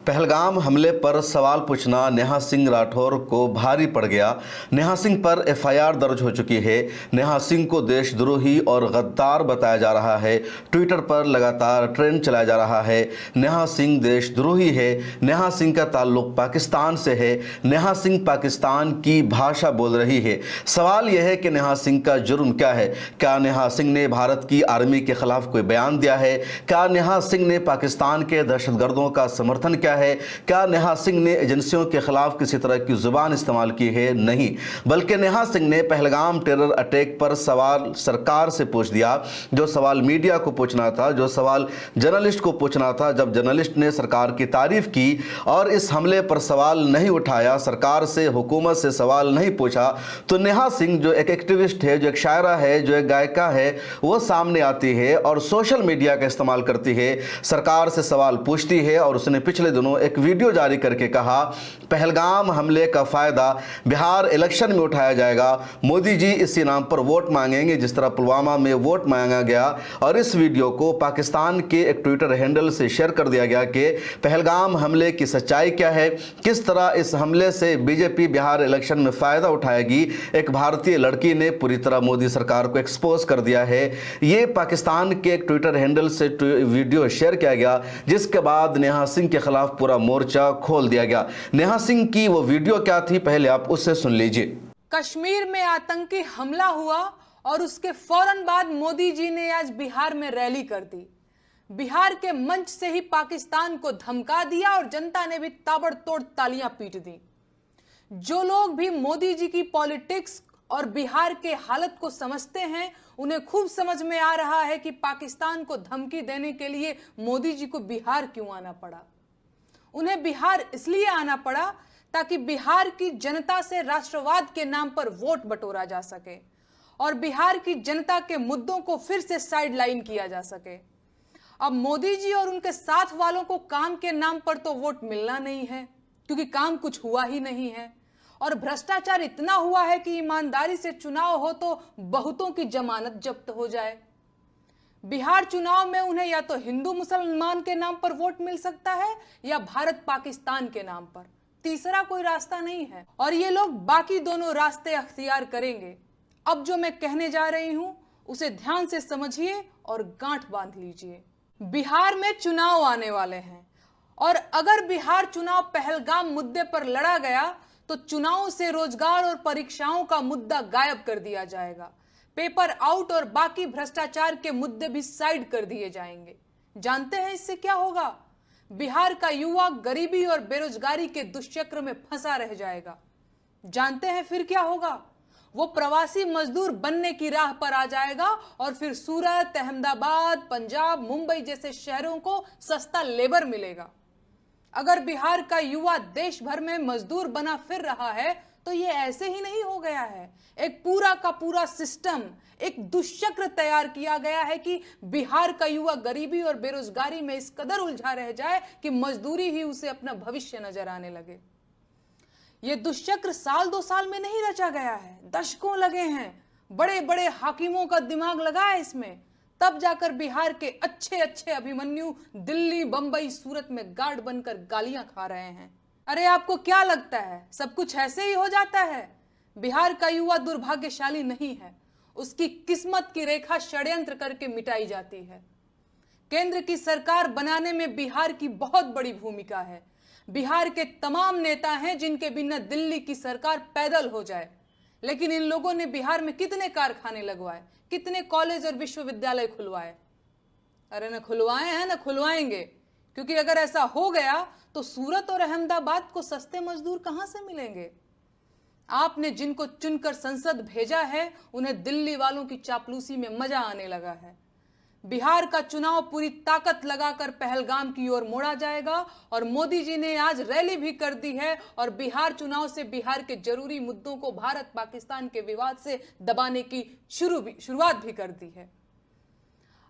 पहलगाम हमले पर सवाल पूछना नेहा सिंह राठौर को भारी पड़ गया। नेहा सिंह पर एफआईआर दर्ज हो चुकी है। नेहा सिंह को देशद्रोही और गद्दार बताया जा रहा है। ट्विटर पर लगातार ट्रेंड चलाया जा रहा है। नेहा सिंह देशद्रोही है। नेहा सिंह का ताल्लुक पाकिस्तान से है। नेहा सिंह पाकिस्तान की भाषा बोल रही है। सवाल यह है कि नेहा सिंह का जुर्म क्या है? क्या नेहा सिंह ने भारत की आर्मी के खिलाफ कोई बयान दिया है? क्या नेहा सिंह ने पाकिस्तान के दहशतगर्दों का समर्थन किया है? क्या नेहा सिंह ने एजेंसियों के खिलाफ किसी तरह की जुबान इस्तेमाल की है? नहीं, बल्कि नेहा सिंह ने पहलगाम टेरर अटैक पर सवाल सरकार से पूछ दिया, जो सवाल मीडिया को पूछना था, जो सवाल जर्नलिस्ट को पूछना था। जब जर्नलिस्ट ने सरकार की तारीफ की और इस हमले पर सवाल नहीं उठाया, सरकार से, हुकूमत से सवाल नहीं पूछा, तो नेहा सिंह जो एक एक्टिविस्ट है, जो एक शायरा है, जो एक गायिका है, वो सामने आती है और सोशल मीडिया का इस्तेमाल करती है, सरकार से सवाल पूछती है। और उसने पिछले दिनों एक वीडियो जारी करके कहा, पहलगाम हमले का फायदा बिहार इलेक्शन में उठाया जाएगा। मोदी जी इसी नाम पर वोट मांगेंगे जिस तरह पुलवामा में वोट मांगा गया। और इस वीडियो को पाकिस्तान के एक ट्विटर हैंडल से शेयर कर दिया गया कि पहलगाम हमले की सच्चाई क्या है, किस तरह इस हमले से बीजेपी बिहार इलेक्शन में फायदा उठाएगी। एक भारतीय लड़की ने पूरी तरह मोदी सरकार को एक्सपोज कर दिया है। ये पाकिस्तान के एक ट्विटर हैंडल से वीडियो शेयर किया गया, जिसके बाद नेहा सिंह के खिलाफ पूरा मोर्चा खोल दिया गया। नेहा सिंह की वो वीडियो क्या थी, पहले आप उससे सुन लीजिए। कश्मीर में आतंकी हमला हुआ और उसके फौरन बाद मोदी जी ने आज बिहार में रैली कर दी। बिहार के मंच से ही पाकिस्तान को धमका दिया और जनता ने भी ताबड़तोड़ तालियां पीट दी। जो लोग भी मोदी जी की पॉलिटिक्स और बिहार के हालत को समझते हैं, उन्हें खूब समझ में आ रहा है कि पाकिस्तान को धमकी देने के लिए मोदी जी को बिहार क्यों आना पड़ा। उन्हें बिहार इसलिए आना पड़ा ताकि बिहार की जनता से राष्ट्रवाद के नाम पर वोट बटोरा जा सके और बिहार की जनता के मुद्दों को फिर से साइडलाइन किया जा सके। अब मोदी जी और उनके साथ वालों को काम के नाम पर तो वोट मिलना नहीं है, क्योंकि काम कुछ हुआ ही नहीं है। और भ्रष्टाचार इतना हुआ है कि ईमानदारी से चुनाव हो तो बहुतों की जमानत जब्त हो जाए। बिहार चुनाव में उन्हें या तो हिंदू मुसलमान के नाम पर वोट मिल सकता है या भारत पाकिस्तान के नाम पर। तीसरा कोई रास्ता नहीं है और ये लोग बाकी दोनों रास्ते अख्तियार करेंगे। अब जो मैं कहने जा रही हूं उसे ध्यान से समझिए और गांठ बांध लीजिए। बिहार में चुनाव आने वाले हैं और अगर बिहार चुनाव पहलगाम मुद्दे पर लड़ा गया तो चुनाव से रोजगार और परीक्षाओं का मुद्दा गायब कर दिया जाएगा। पेपर आउट और बाकी भ्रष्टाचार के मुद्दे भी साइड कर दिए जाएंगे। जानते हैं इससे क्या होगा? बिहार का युवा गरीबी और बेरोजगारी के दुष्चक्र में फंसा रह जाएगा। जानते हैं फिर क्या होगा? वो प्रवासी मजदूर बनने की राह पर आ जाएगा और फिर सूरत, अहमदाबाद, पंजाब, मुंबई जैसे शहरों को सस्ता लेबर मिलेगा। अगर बिहार का युवा देश भर में मजदूर बना फिर रहा है तो ये ऐसे ही नहीं हो गया है। एक पूरा का पूरा सिस्टम, एक दुष्चक्र तैयार किया गया है कि बिहार का युवा गरीबी और बेरोजगारी में इस कदर उलझा रह जाए कि मजदूरी ही उसे अपना भविष्य नजर आने लगे। यह दुष्चक्र साल दो साल में नहीं रचा गया है, दशकों लगे हैं। बड़े बड़े हाकिमों का दिमाग लगा है इसमें, तब जाकर बिहार के अच्छे अच्छे अभिमन्यु दिल्ली, बंबई, सूरत में गार्ड बनकर गालियां खा रहे हैं। अरे आपको क्या लगता है सब कुछ ऐसे ही हो जाता है? बिहार का युवा दुर्भाग्यशाली नहीं है, उसकी किस्मत की रेखा षड्यंत्र करके मिटाई जाती है। केंद्र की सरकार बनाने में बिहार की बहुत बड़ी भूमिका है। बिहार के तमाम नेता हैं जिनके बिना दिल्ली की सरकार पैदल हो जाए, लेकिन इन लोगों ने बिहार में कितने कारखाने लगवाए, कितने कॉलेज और विश्वविद्यालय खुलवाए? अरे न खुलवाए हैं न खुलवाएंगे, क्योंकि अगर ऐसा हो गया तो सूरत और अहमदाबाद को सस्ते मजदूर कहां से मिलेंगे? आपने जिनको चुनकर संसद भेजा है उन्हें दिल्ली वालों की चापलूसी में मजा आने लगा है। बिहार का चुनाव पूरी ताकत लगाकर पहलगाम की ओर मोड़ा जाएगा और मोदी जी ने आज रैली भी कर दी है और बिहार चुनाव से बिहार के जरूरी मुद्दों को भारत पाकिस्तान के विवाद से दबाने की शुरुआत भी कर दी है।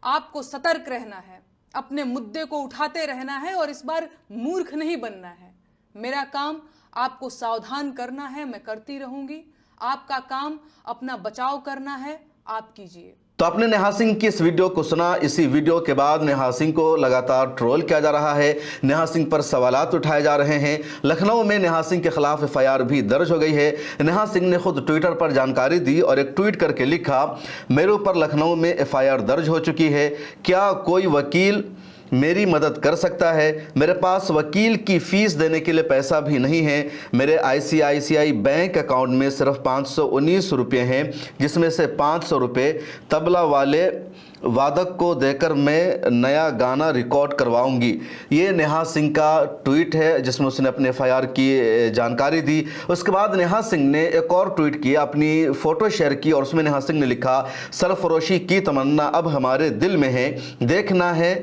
आपको सतर्क रहना है, अपने मुद्दे को उठाते रहना है और इस बार मूर्ख नहीं बनना है। मेरा काम आपको सावधान करना है, मैं करती रहूंगी। आपका काम अपना बचाव करना है, आप कीजिए। तो आपने नेहा सिंह की इस वीडियो को सुना। इसी वीडियो के बाद नेहा सिंह को लगातार ट्रोल किया जा रहा है, नेहा सिंह पर सवालात उठाए जा रहे हैं। लखनऊ में नेहा सिंह के खिलाफ एफआईआर भी दर्ज हो गई है। नेहा सिंह ने खुद ट्विटर पर जानकारी दी और एक ट्वीट करके लिखा, मेरे ऊपर लखनऊ में एफआईआर दर्ज हो चुकी है, क्या कोई वकील मेरी मदद कर सकता है? मेरे पास वकील की फ़ीस देने के लिए पैसा भी नहीं है। मेरे ICICI बैंक अकाउंट में सिर्फ 519 रुपये हैं, जिसमें से 500 रुपये तबला वाले वादक को देकर मैं नया गाना रिकॉर्ड करवाऊंगी। ये नेहा सिंह का ट्वीट है जिसमें उसने अपने एफआईआर की जानकारी दी। उसके बाद नेहा सिंह ने एक और ट्वीट किया, अपनी फ़ोटो शेयर की और उसमें नेहा सिंह ने लिखा, सरफरोशी की तमन्ना अब हमारे दिल में है, देखना है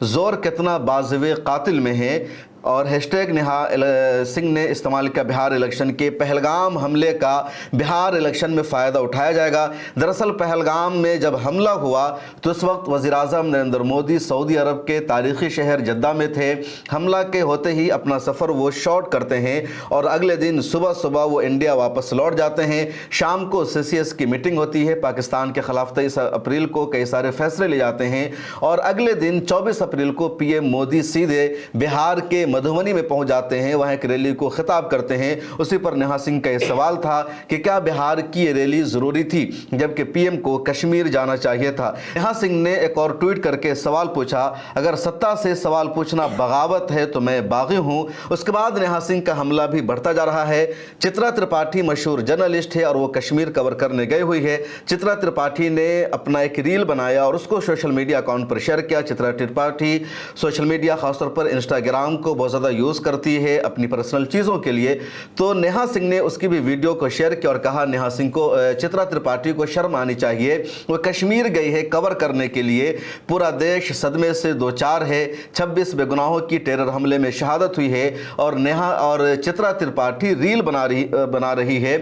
जोर कितना बाज़िवे कातिल में है। और हैशटैग नेहा सिंह ने इस्तेमाल किया, बिहार इलेक्शन के पहलगाम हमले का बिहार इलेक्शन में फ़ायदा उठाया जाएगा। दरअसल पहलगाम में जब हमला हुआ तो उस वक्त वज़ीर-ए-आज़म नरेंद्र मोदी सऊदी अरब के तारीख़ी शहर जद्दा में थे। हमला के होते ही अपना सफ़र वो शॉर्ट करते हैं और अगले दिन सुबह सुबह वो इंडिया वापस लौट जाते हैं। शाम को CCS की मीटिंग होती है, पाकिस्तान के ख़िलाफ़ 23 अप्रैल को कई सारे फैसले ले जाते हैं और अगले दिन 24 अप्रैल को PM मोदी सीधे बिहार के मधुबनी में पहुंच जाते हैं, वहां एक रैली को खिताब करते हैं। उसी पर नेहा सिंह का यह सवाल था कि क्या बिहार की ये रैली जरूरी थी जबकि PM को कश्मीर जाना चाहिए था। नेहा सिंह ने एक और ट्वीट करके सवाल पूछा, अगर सत्ता से सवाल पूछना बगावत है तो मैं बागी हूं। उसके बाद नेहा सिंह का हमला भी बढ़ता जा रहा है। चित्रा त्रिपाठी मशहूर जर्नलिस्ट है और वो कश्मीर कवर करने गई हुई है। चित्रा त्रिपाठी ने अपना एक रील बनाया और उसको सोशल मीडिया अकाउंट पर शेयर किया। चित्रा त्रिपाठी सोशल मीडिया खासतौर पर इंस्टाग्राम को बहुत ज़्यादा यूज़ करती है अपनी पर्सनल चीज़ों के लिए। तो नेहा सिंह ने उसकी भी वीडियो को शेयर किया और कहा, नेहा सिंह को, चित्रा त्रिपाठी को शर्म आनी चाहिए, वो कश्मीर गई है कवर करने के लिए, पूरा देश सदमे से दो चार है, 26 बेगुनाहों की टेरर हमले में शहादत हुई है और नेहा और चित्रा त्रिपाठी रील बना रही है।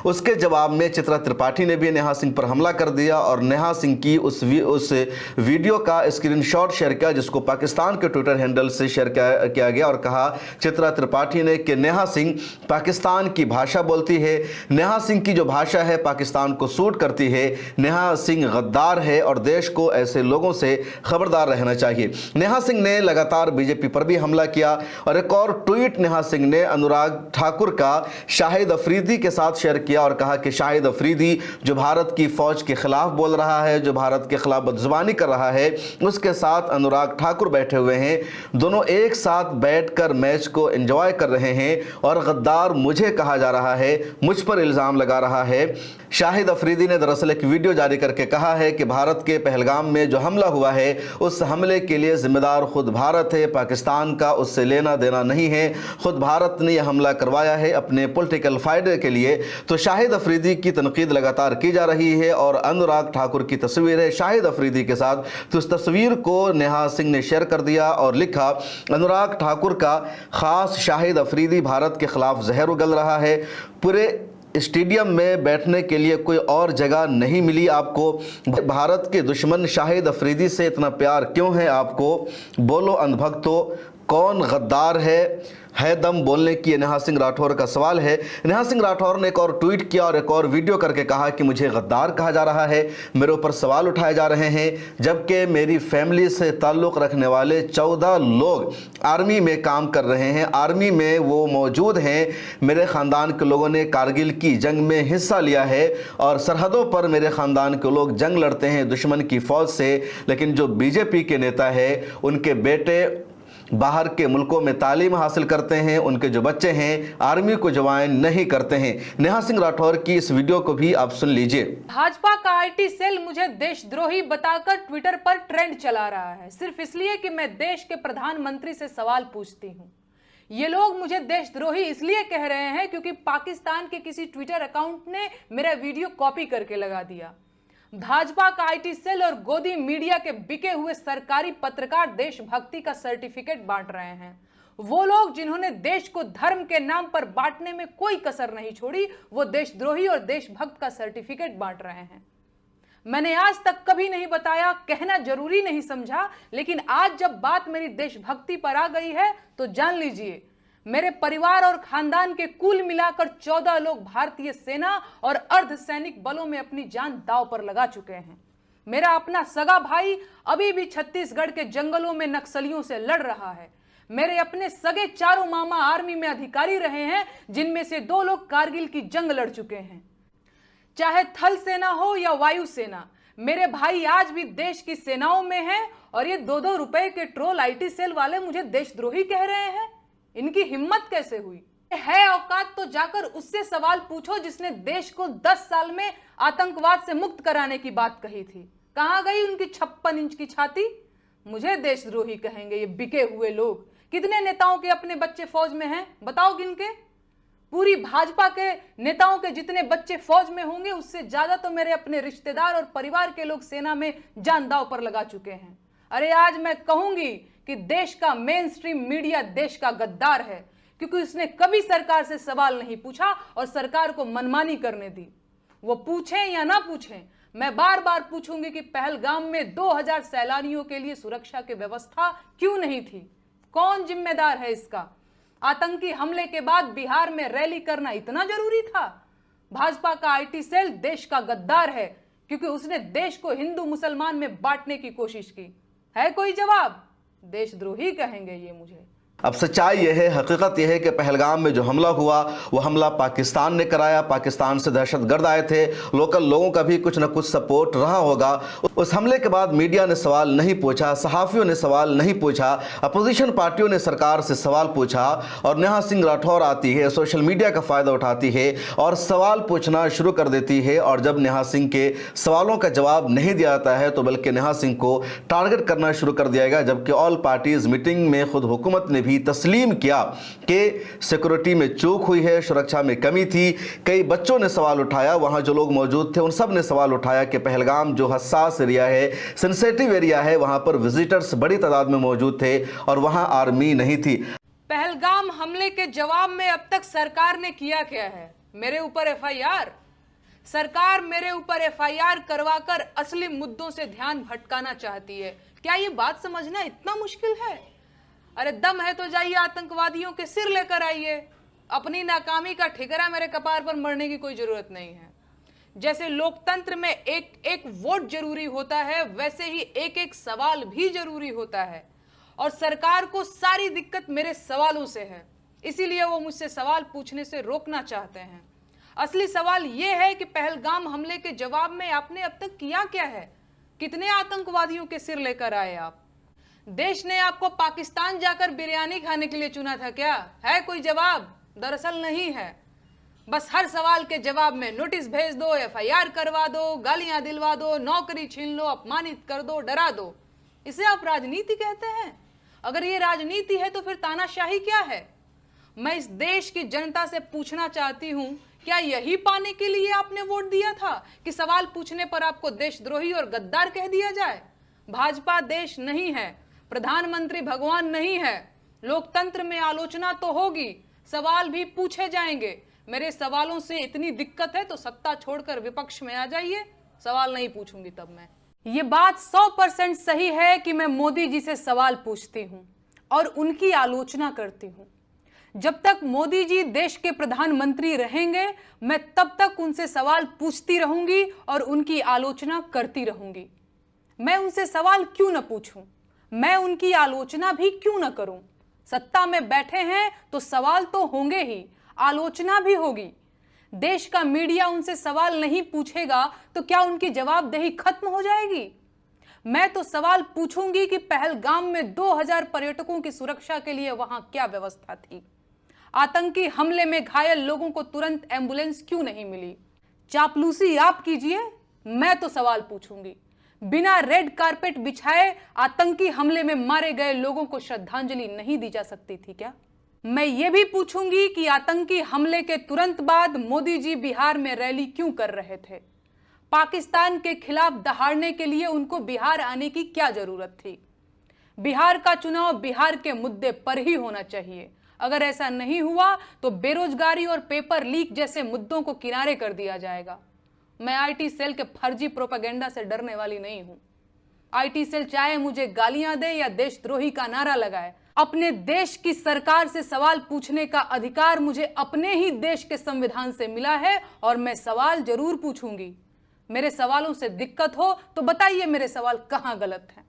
उसके जवाब में चित्रा त्रिपाठी ने भी नेहा सिंह पर हमला कर दिया और नेहा सिंह की उस वीडियो का स्क्रीनशॉट शेयर किया जिसको पाकिस्तान के ट्विटर हैंडल से शेयर किया गया और कहा चित्रा त्रिपाठी ने कि नेहा सिंह पाकिस्तान की भाषा बोलती है, नेहा सिंह की जो भाषा है पाकिस्तान को सूट करती है, नेहा सिंह गद्दार है और देश को ऐसे लोगों से खबरदार रहना चाहिए। नेहा सिंह ने लगातार बीजेपी पर भी हमला किया और एक और ट्वीट नेहा सिंह ने अनुराग ठाकुर का शाहिद अफरीदी के साथ शेयर किया और कहा कि शाहिद अफरीदी जो भारत की फौज के खिलाफ बोल रहा है, जो भारत के खिलाफ बदजुबानी कर रहा है, उसके साथ अनुराग ठाकुर बैठे हुए हैं, दोनों एक साथ बैठकर मैच को एंजॉय कर रहे हैं और गद्दार मुझे कहा जा रहा है, मुझ पर इल्ज़ाम लगा रहा है। शाहिद अफरीदी ने दरअसल एक वीडियो जारी करके कहा है कि भारत के पहलगाम में जो हमला हुआ है उस हमले के लिए जिम्मेदार खुद भारत है, पाकिस्तान का उससे लेना देना नहीं है, खुद भारत ने यह हमला करवाया है अपने पॉलिटिकल फायदे के लिए। तो शाहिद अफरीदी की तनकीद लगातार की जा रही है और अनुराग ठाकुर की तस्वीर है शाहिद अफरीदी के साथ, तो इस तस्वीर को नेहा सिंह ने शेयर कर दिया और लिखा, अनुराग ठाकुर का खास शाहिद अफरीदी भारत के खिलाफ जहर उगल रहा है, पूरे स्टेडियम में बैठने के लिए कोई और जगह नहीं मिली आपको, भारत के दुश्मन शाहिद अफरीदी से इतना प्यार क्यों है आपको, बोलो अंधभक्तों कौन गद्दार है दम बोलने की। नेहा सिंह राठौर का सवाल है। नेहा सिंह राठौर ने एक और ट्वीट किया और एक और वीडियो करके कहा कि मुझे गद्दार कहा जा रहा है, मेरे ऊपर सवाल उठाए जा रहे हैं, जबकि मेरी फैमिली से ताल्लुक़ रखने वाले 14 लोग आर्मी में काम कर रहे हैं, आर्मी में वो मौजूद हैं, मेरे ख़ानदान के लोगों ने कारगिल की जंग में हिस्सा लिया है और सरहदों पर मेरे ख़ानदान के लोग जंग लड़ते हैं दुश्मन की फ़ौज से, लेकिन जो बीजेपी के नेता है उनके बेटे बाहर के मुल्कों में तालीम हासिल करते हैं, उनके जो बच्चे हैं आर्मी को ज्वाइन नहीं करते हैं। नेहा सिंह राठौर की इस वीडियो को भी आप सुन लीजिए। भाजपा का IT सेल मुझे देशद्रोही बताकर ट्विटर पर ट्रेंड चला रहा है, सिर्फ इसलिए कि मैं देश के प्रधानमंत्री से सवाल पूछती हूं। ये लोग मुझे देशद्रोही इसलिए कह रहे हैं क्योंकि पाकिस्तान के किसी ट्विटर अकाउंट ने मेरा वीडियो कॉपी करके लगा दिया। भाजपा का IT सेल और गोदी मीडिया के बिके हुए सरकारी पत्रकार देशभक्ति का सर्टिफिकेट बांट रहे हैं। वो लोग जिन्होंने देश को धर्म के नाम पर बांटने में कोई कसर नहीं छोड़ी, वो देशद्रोही और देशभक्त का सर्टिफिकेट बांट रहे हैं। मैंने आज तक कभी नहीं बताया, कहना जरूरी नहीं समझा, लेकिन आज जब बात मेरी देशभक्ति पर आ गई है तो जान लीजिए मेरे परिवार और खानदान के कुल मिलाकर 14 लोग भारतीय सेना और अर्धसैनिक बलों में अपनी जान दांव पर लगा चुके हैं। मेरा अपना सगा भाई अभी भी छत्तीसगढ़ के जंगलों में नक्सलियों से लड़ रहा है। मेरे अपने सगे चारों मामा आर्मी में अधिकारी रहे हैं, जिनमें से 2 लोग कारगिल की जंग लड़ चुके हैं। चाहे थल सेना हो या वायु सेना, मेरे भाई आज भी देश की सेनाओं में हैं और ये 2-2 रुपए के ट्रोल आईटी सेल वाले मुझे देशद्रोही कह रहे हैं। इनकी हिम्मत कैसे हुई? है औकात तो जाकर उससे सवाल पूछो जिसने देश को 10 साल में आतंकवाद से मुक्त कराने की बात कही थी। कहां गई उनकी 56 इंच की छाती? मुझे देशद्रोही कहेंगे ये बिके हुए लोग। कितने नेताओं के अपने बच्चे फौज में हैं, बताओ गिन के? पूरी भाजपा के नेताओं के जितने बच्चे फौज में होंगे उससे ज्यादा तो मेरे अपने रिश्तेदार और परिवार के लोग सेना में जान दांव पर लगा चुके हैं। अरे आज मैं कहूंगी कि देश का मेन स्ट्रीम मीडिया देश का गद्दार है, क्योंकि उसने कभी सरकार से सवाल नहीं पूछा और सरकार को मनमानी करने दी। वो पूछें या ना पूछें, मैं बार बार पूछूंगी कि पहलगाम में 2000 सैलानियों के लिए सुरक्षा की व्यवस्था क्यों नहीं थी? कौन जिम्मेदार है इसका? आतंकी हमले के बाद बिहार में रैली करना इतना जरूरी था? भाजपा का आईटी सेल देश का गद्दार है, क्योंकि उसने देश को हिंदू मुसलमान में बांटने की कोशिश की। है कोई जवाब? देशद्रोही कहेंगे ये मुझे। अब सच्चाई यह है, हकीकत यह है कि पहलगाम में जो हमला हुआ वो हमला पाकिस्तान ने कराया। पाकिस्तान से दहशतगर्द आए थे, लोकल लोगों का भी कुछ न कुछ सपोर्ट रहा होगा। उस हमले के बाद मीडिया ने सवाल नहीं पूछा, सहाफ़ियों ने सवाल नहीं पूछा, अपोजिशन पार्टियों ने सरकार से सवाल पूछा और नेहा सिंह राठौर आती है, सोशल मीडिया का फ़ायदा उठाती है और सवाल पूछना शुरू कर देती है। और जब नेहा सिंह के सवालों का जवाब नहीं दिया जाता है तो बल्कि नेहा सिंह को टारगेट करना शुरू कर दिया गया, जबकि ऑल पार्टीज मीटिंग में खुद हुकूमत ने भी तस्लीम किया कि सिक्योरिटी में चूक हुई है, सुरक्षा में कमी थी। कई बच्चों ने सवाल उठाया, वहां जो लोग मौजूद थे उन सब ने सवाल उठाया कि पहलगाम जो हसास एरिया है, सेंसिटिव एरिया है, वहां पर विजिटर्स बड़ी तादाद में मौजूद थे और वहां आर्मी नहीं थी। पहलगाम हमले के जवाब में अब तक सरकार ने किया क्या है? मेरे ऊपर एफआईआर। सरकार मेरे ऊपर एफआईआर करवाकर असली मुद्दों से ध्यान भटकाना चाहती है। क्या ये बात समझना इतना मुश्किल है? अरे दम है तो जाइए आतंकवादियों के सिर लेकर आइए। अपनी नाकामी का ठिकरा मेरे कपार पर मरने की कोई जरूरत नहीं है। जैसे लोकतंत्र में एक एक वोट जरूरी होता है, वैसे ही एक एक सवाल भी जरूरी होता है। और सरकार को सारी दिक्कत मेरे सवालों से है, इसीलिए वो मुझसे सवाल पूछने से रोकना चाहते हैं। असली सवाल ये है कि पहलगाम हमले के जवाब में आपने अब तक किया क्या है? कितने आतंकवादियों के सिर लेकर आए आप? देश ने आपको पाकिस्तान जाकर बिरयानी खाने के लिए चुना था क्या? है कोई जवाब? दरअसल नहीं है। बस हर सवाल के जवाब में नोटिस भेज दो, एफआईआर करवा दो, गालियां दिलवा दो, नौकरी छीन लो, अपमानित कर दो, डरा दो। इसे आप राजनीति कहते हैं? अगर ये राजनीति है तो फिर तानाशाही क्या है? मैं इस देश की जनता से पूछना चाहती हूं, क्या यही पाने के लिए आपने वोट दिया था कि सवाल पूछने पर आपको देशद्रोही और गद्दार कह दिया जाए? भाजपा देश नहीं है, प्रधानमंत्री भगवान नहीं है। लोकतंत्र में आलोचना तो होगी, सवाल भी पूछे जाएंगे। मेरे सवालों से इतनी दिक्कत है तो सत्ता छोड़कर विपक्ष में आ जाइए, सवाल नहीं पूछूंगी तब मैं। ये बात 100% सही है कि मैं मोदी जी से सवाल पूछती हूं और उनकी आलोचना करती हूं। जब तक मोदी जी देश के प्रधानमंत्री रहेंगे, मैं तब तक उनसे सवाल पूछती रहूंगी और उनकी आलोचना करती रहूंगी। मैं उनसे सवाल क्यों न पूछूं? मैं उनकी आलोचना भी क्यों न करूं? सत्ता में बैठे हैं तो सवाल तो होंगे ही, आलोचना भी होगी। देश का मीडिया उनसे सवाल नहीं पूछेगा तो क्या उनकी जवाबदेही खत्म हो जाएगी? मैं तो सवाल पूछूंगी कि पहलगाम में 2000 पर्यटकों की सुरक्षा के लिए वहां क्या व्यवस्था थी? आतंकी हमले में घायल लोगों को तुरंत एम्बुलेंस क्यों नहीं मिली? चापलूसी आप कीजिए, मैं तो सवाल पूछूंगी। बिना रेड कारपेट बिछाए आतंकी हमले में मारे गए लोगों को श्रद्धांजलि नहीं दी जा सकती थी क्या? मैं ये भी पूछूंगी कि आतंकी हमले के तुरंत बाद मोदी जी बिहार में रैली क्यों कर रहे थे? पाकिस्तान के खिलाफ दहाड़ने के लिए उनको बिहार आने की क्या जरूरत थी? बिहार का चुनाव बिहार के मुद्दे पर ही होना चाहिए। अगर ऐसा नहीं हुआ तो बेरोजगारी और पेपर लीक जैसे मुद्दों को किनारे कर दिया जाएगा। मैं आईटी सेल के फर्जी प्रोपेगेंडा से डरने वाली नहीं हूं। आईटी सेल चाहे मुझे गालियां दे या देशद्रोही का नारा लगाए, अपने देश की सरकार से सवाल पूछने का अधिकार मुझे अपने ही देश के संविधान से मिला है और मैं सवाल जरूर पूछूंगी। मेरे सवालों से दिक्कत हो तो बताइए मेरे सवाल कहाँ गलत हैं।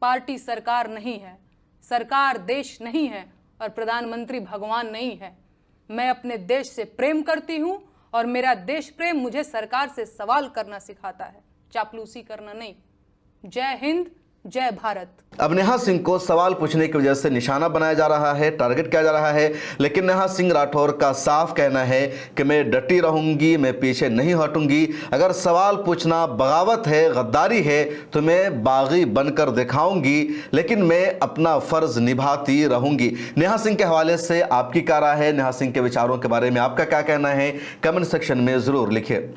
पार्टी सरकार नहीं है, सरकार देश नहीं है और प्रधानमंत्री भगवान नहीं है। मैं अपने देश से प्रेम करती हूं और मेरा देश प्रेम मुझे सरकार से सवाल करना सिखाता है, चापलूसी करना नहीं। जय हिंद, जय भारत। अब नेहा सिंह को सवाल पूछने की वजह से निशाना बनाया जा रहा है, टारगेट किया जा रहा है, लेकिन नेहा सिंह राठौर का साफ कहना है कि मैं डटी रहूंगी, मैं पीछे नहीं हटूंगी। अगर सवाल पूछना बगावत है, गद्दारी है तो मैं बागी बनकर दिखाऊंगी, लेकिन मैं अपना फर्ज निभाती रहूंगी। नेहा सिंह के हवाले से आपकी क्या राय है? नेहा सिंह के विचारों के बारे में आपका क्या कहना है? कमेंट सेक्शन में जरूर लिखिए।